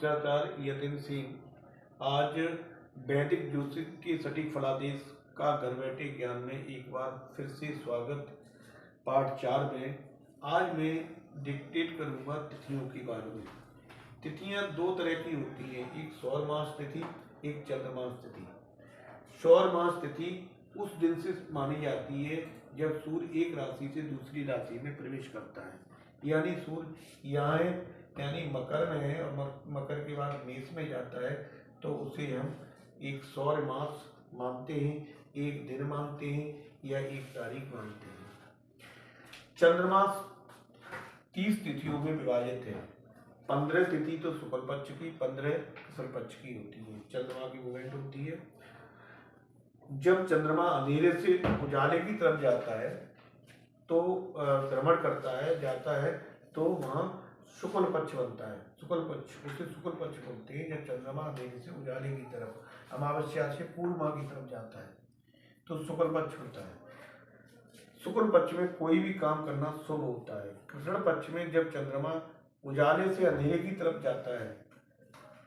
नमस्कार यतिन सिंह। आज वैदिक ज्योतिष के सटीक फलादेश का घर बैठे ज्ञान में एक बार फिर से स्वागत। पाठ 4 में आज मैं डिक्टेट करूंगा तिथियों के बारे में। तिथियां दो तरह की होती हैं, एक सौर मास तिथि, एक चंद्रमास तिथि। सौर मास तिथि उस दिन से मानी जाती है जब सूर्य एक राशि से दूसरी राशि में प्रवेश करता है, यानी सूर्य यहाँ है यानी मकर में है और मकर के बाद मेष में जाता है, तो उसे हम एक सौर मास मानते हैं, एक दिन मानते हैं या एक तारीख मानते हैं। चंद्रमास 30 तिथियों में विभाजित है। 15 तिथि तो शुक्ल पक्ष की, 15 कृष्ण पक्ष की होती है। चंद्रमा की मूवमेंट होती है। जब चंद्रमा अंधेरे से उजाले की तरफ जाता है तो भ्रमण करता है, जाता है, तो वहाँ शुक्ल पक्ष बनता है। शुक्ल पक्ष, उसे शुक्ल पक्ष बोलते हैं। जब चंद्रमा अंधेरे से उजाले की तरफ, अमावस्या से पूर्णिमा की तरफ जाता है तो शुक्ल पक्ष होता है। शुक्ल पक्ष में कोई भी काम करना शुभ होता है। कृष्ण पक्ष में जब चंद्रमा उजाले से अंधेरे की तरफ जाता है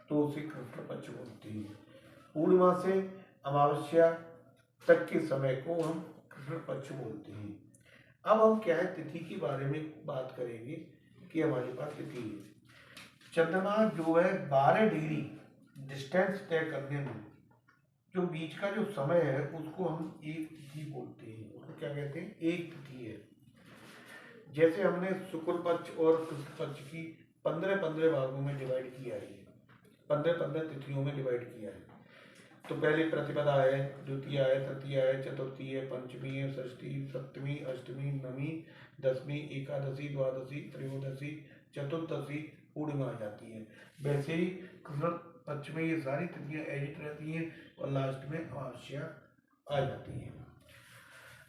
तो उसे कृष्ण पक्ष बोलते हैं। पूर्णिमा से अमावस्या तक के समय को हम कृष्ण पक्ष बोलते हैं। अब हम क्या है, तिथि के बारे में बात करेंगे कि हमारे पास तिथि है। चंद्रमा जो है 12 डिग्री डिस्टेंस तय करने में जो बीच का जो समय है उसको हम एक तिथि बोलते हैं। उसको क्या कहते हैं? एक तिथि है। जैसे हमने शुक्ल पक्ष और कृष्ण पक्ष की 15-15 भागों में डिवाइड किया है, 15-15 तिथियों में डिवाइड किया है। तो पहले प्रतिपदा है, द्वितीय है, तृतीय है, चतुर्थी है, पंचमी है, षष्ठी, सप्तमी, अष्टमी, नवमी, दसवीं, एकादशी, द्वादशी, त्रयोदशी, चतुर्दशी, पूर्णिमा आ जाती है। वैसे ही कृष्ण पक्ष में ये सारी तिथियां एडिट रहती हैं और लास्ट में अमावस्या आ जाती है।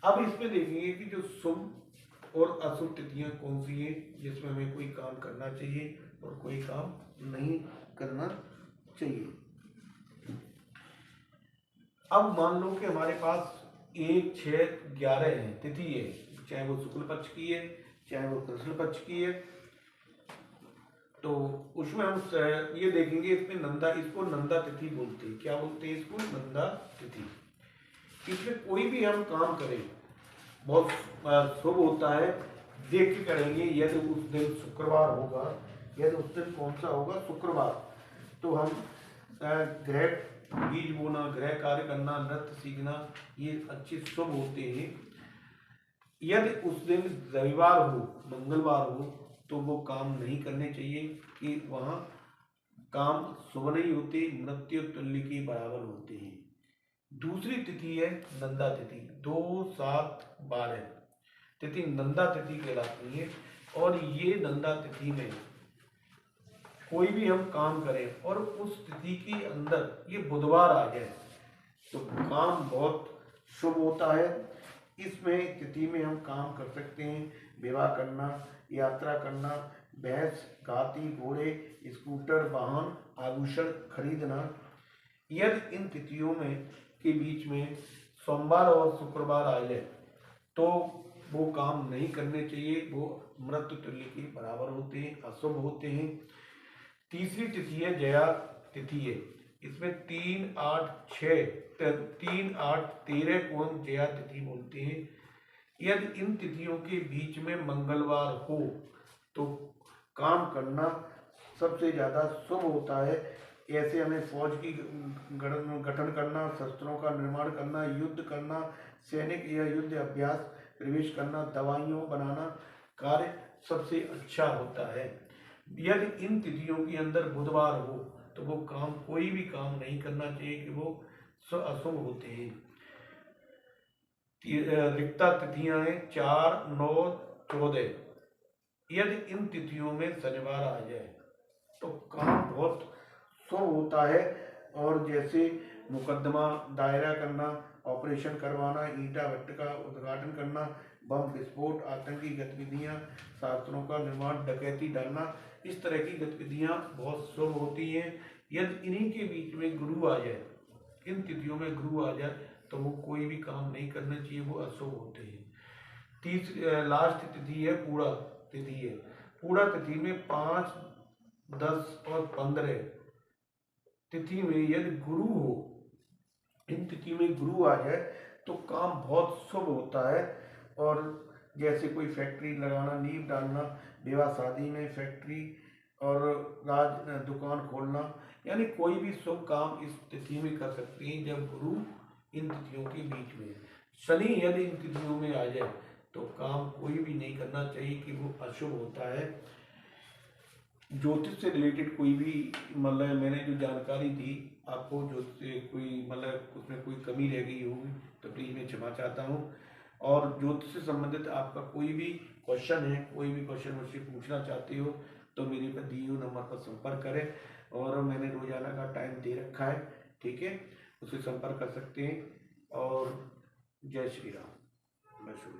अब इसमें देखेंगे कि जो शुभ और अशुभ तिथियां कौन सी हैं जिसमें हमें कोई काम करना चाहिए और कोई काम नहीं करना चाहिए। अब मान लो कि हमारे पास 1, 6, 11 है तिथि है, चाहे वो शुक्ल पक्ष की है चाहे वो कृष्ण पक्ष की है। तो उसमें हम ये देखेंगे, इसमें नंदा, इसको नंदा तिथि बोलते हैं। क्या बोलते हैं इसको? नंदा तिथि। इसमें कोई भी हम काम करें बहुत शुभ होता है, देख के करेंगे। यदि उस दिन शुक्रवार होगा, यदि उस दिन कौन सा होगा? शुक्रवार, तो हम ग्रह बीज बोना, गृह कार्य करना, नृत्य सीखना, ये अच्छे शुभ होते हैं। यदि उस दिन रविवार हो, मंगलवार हो, तो वो काम नहीं करने चाहिए कि वहाँ काम शुभ नहीं होते, मृत्यु तुल्य के बराबर होते हैं। दूसरी तिथि है नंदा तिथि। 2, 7, 12 तिथि नंदा तिथि कहलाती है। और ये नंदा तिथि में कोई भी हम काम करें और उस तिथि के अंदर ये बुधवार आ जाए तो काम बहुत शुभ होता है। इसमें तिथि में हम काम कर सकते हैं, विवाह करना, यात्रा करना, भैंस, हाथी, घोड़े, स्कूटर, वाहन, आभूषण खरीदना। यदि इन तिथियों में के बीच में सोमवार और शुक्रवार आ जाए तो वो काम नहीं करने चाहिए, वो मृत्यु तुल्य के बराबर होते हैं, अशुभ होते हैं। तीसरी तिथि है जया तिथि है। इसमें 3, 8, 6, 3, 8, 13 को हम जया तिथि बोलते हैं। यदि इन तिथियों के बीच में मंगलवार हो तो काम करना सबसे ज़्यादा शुभ होता है। ऐसे हमें फौज की गठन करना, शस्त्रों का निर्माण करना, युद्ध करना, सैनिक या युद्ध अभ्यास प्रवेश करना, दवाइयों बनाना कार्य सबसे अच्छा होता है। यदि इन तिथियों के अंदर बुधवार हो तो वो काम, कोई भी काम नहीं करना चाहिए कि वो अशुभ होते हैं। रिक्ता तिथियां हैं 4, 9, 14। यदि इन तिथियों में शनिवार आ जाए तो काम बहुत शुभ होता है। और जैसे मुकदमा दायरा करना, ऑपरेशन करवाना, ईंटा भट्ट का उद्घाटन करना, बम विस्फोट, आतंकी गतिविधियां, शास्त्रों का निर्माण, डकैती डालना, इस तरह की गतिविधियां बहुत शुभ होती हैं। यदि इन्हीं के बीच में गुरु आ जाए, इन तिथियों में गुरु आ जाए तो वो कोई भी काम नहीं करना चाहिए, वो अशुभ होते हैं। तीसरी लास्ट तिथि है पूरा तिथि है। पूरा तिथि में 5 10 और 15 तिथि में यदि गुरु हो, इन तिथि में गुरु आ जाए तो काम बहुत शुभ होता है। और जैसे कोई फैक्ट्री लगाना, नींव डालना, विवाह शादी में फैक्ट्री और राज दुकान खोलना, यानी कोई भी शुभ काम इस तिथि में कर सकती हैं जब गुरु इन तिथियों के बीच में है। शनि यदि इन तिथियों में आ जाए तो काम कोई भी नहीं करना चाहिए कि वो अशुभ होता है। ज्योतिष से रिलेटेड कोई भी मतलब मैंने जो जानकारी दी आपको, ज्योतिष से कोई मतलब उसमें कोई कमी रह गई होगी तो प्लीज़ मैं क्षमा चाहता हूँ। और ज्योतिष से संबंधित आपका कोई भी क्वेश्चन है, कोई भी क्वेश्चन मुझसे पूछना चाहते हो तो मेरे पर दिए हुए नंबर पर संपर्क करें। और मैंने रोजाना का टाइम दे रखा है, ठीक है, उससे संपर्क कर सकते हैं। और जय श्री राम। मैं शुक्रिया।